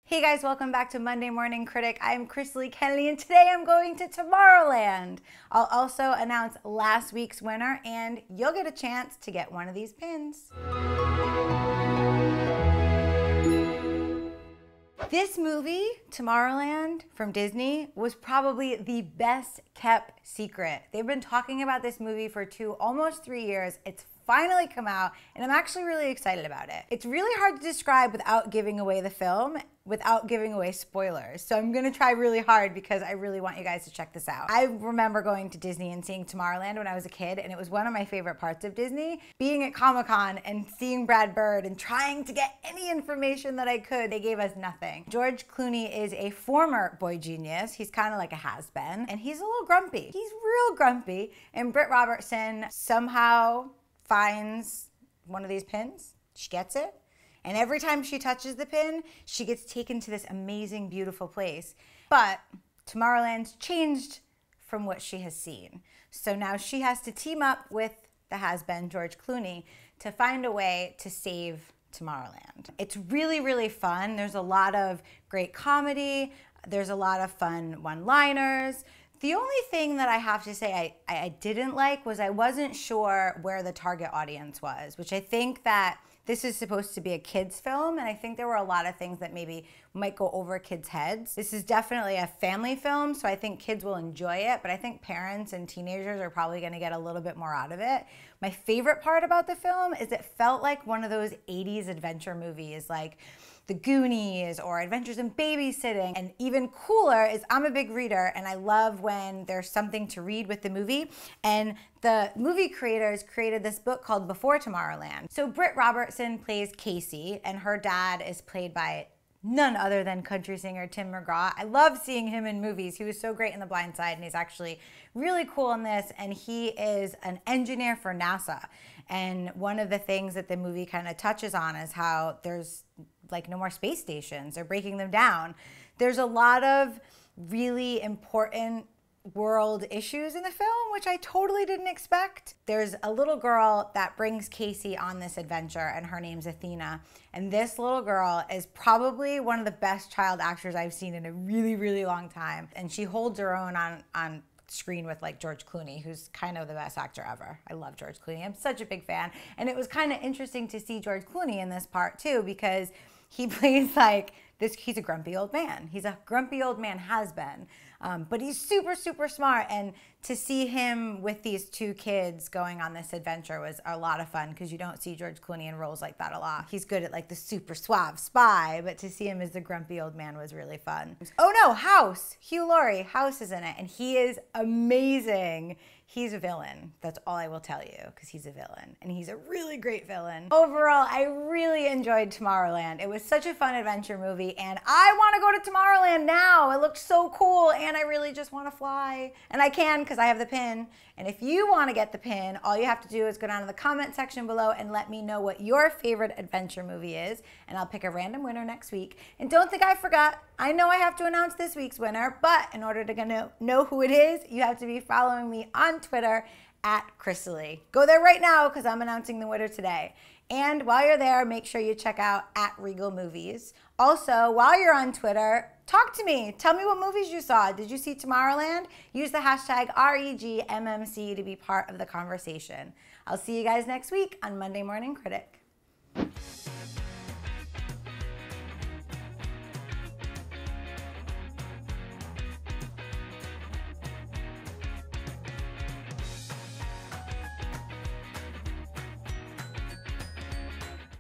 Hey guys, welcome back to Monday Morning Critic. I'm Krisily Kennedy and today I'm going to Tomorrowland. I'll also announce last week's winner and you'll get a chance to get one of these pins. This movie, Tomorrowland from Disney, was probably the best kept secret. They've been talking about this movie for almost 3 years. It's finally come out and I'm actually really excited about it. It's really hard to describe without giving away the film, without giving away spoilers. So I'm gonna try really hard because I really want you guys to check this out. I remember going to Disney and seeing Tomorrowland when I was a kid, and it was one of my favorite parts of Disney. Being at Comic-Con and seeing Brad Bird and trying to get any information that I could, they gave us nothing. George Clooney is a former boy genius. He's kind of like a has-been, and he's a little grumpy. He's real grumpy, and Britt Robertson somehow finds one of these pins. She gets it. And every time she touches the pin, she gets taken to this amazing, beautiful place. But Tomorrowland's changed from what she has seen. So now she has to team up with the has-been, George Clooney, to find a way to save Tomorrowland. It's really, really fun. There's a lot of great comedy. There's a lot of fun one-liners. The only thing that I have to say I didn't like was I wasn't sure where the target audience was, which I think that this is supposed to be a kid's film, and I think there were a lot of things that maybe might go over kids' heads. This is definitely a family film, so I think kids will enjoy it, but I think parents and teenagers are probably gonna get a little bit more out of it. My favorite part about the film is it felt like one of those 80s adventure movies, like The Goonies or Adventures in Babysitting. And even cooler is I'm a big reader and I love when there's something to read with the movie. And the movie creators created this book called Before Tomorrowland. So Britt Robertson plays Casey and her dad is played by none other than country singer Tim McGraw. I love seeing him in movies. He was so great in The Blind Side and he's actually really cool in this, and he is an engineer for NASA. And one of the things that the movie kind of touches on is how there's like no more space stations. They're breaking them down. There's a lot of really important world issues in the film, which I totally didn't expect. There's a little girl that brings Casey on this adventure and her name's Athena. And this little girl is probably one of the best child actors I've seen in a really, really long time. And she holds her own on screen with like George Clooney, who's kind of the best actor ever. I love George Clooney. I'm such a big fan. And it was kind of interesting to see George Clooney in this part too, because he plays like this, he's a grumpy old man. He's a grumpy old man has been, but he's super, super smart. And to see him with these two kids going on this adventure was a lot of fun because you don't see George Clooney in roles like that a lot. He's good at like the super suave spy, but to see him as the grumpy old man was really fun. Oh no, House, Hugh, Laurie, House is in it and he is amazing. He's a villain. That's all I will tell you because he's a villain and he's a really great villain. Overall, I really enjoyed Tomorrowland. It was such a fun adventure movie and I want to go to Tomorrowland now. It looks so cool and I really just want to fly. And I can because I have the pin. And if you want to get the pin, all you have to do is go down to the comment section below and let me know what your favorite adventure movie is. And I'll pick a random winner next week. And don't think I forgot. I know I have to announce this week's winner, but in order to know who it is, you have to be following me on Twitter at Krisily. Go there right now because I'm announcing the winner today. And while you're there, make sure you check out at Regal Movies. Also, while you're on Twitter, talk to me. Tell me what movies you saw. Did you see Tomorrowland? Use the hashtag REGMMC to be part of the conversation. I'll see you guys next week on Monday Morning Critic.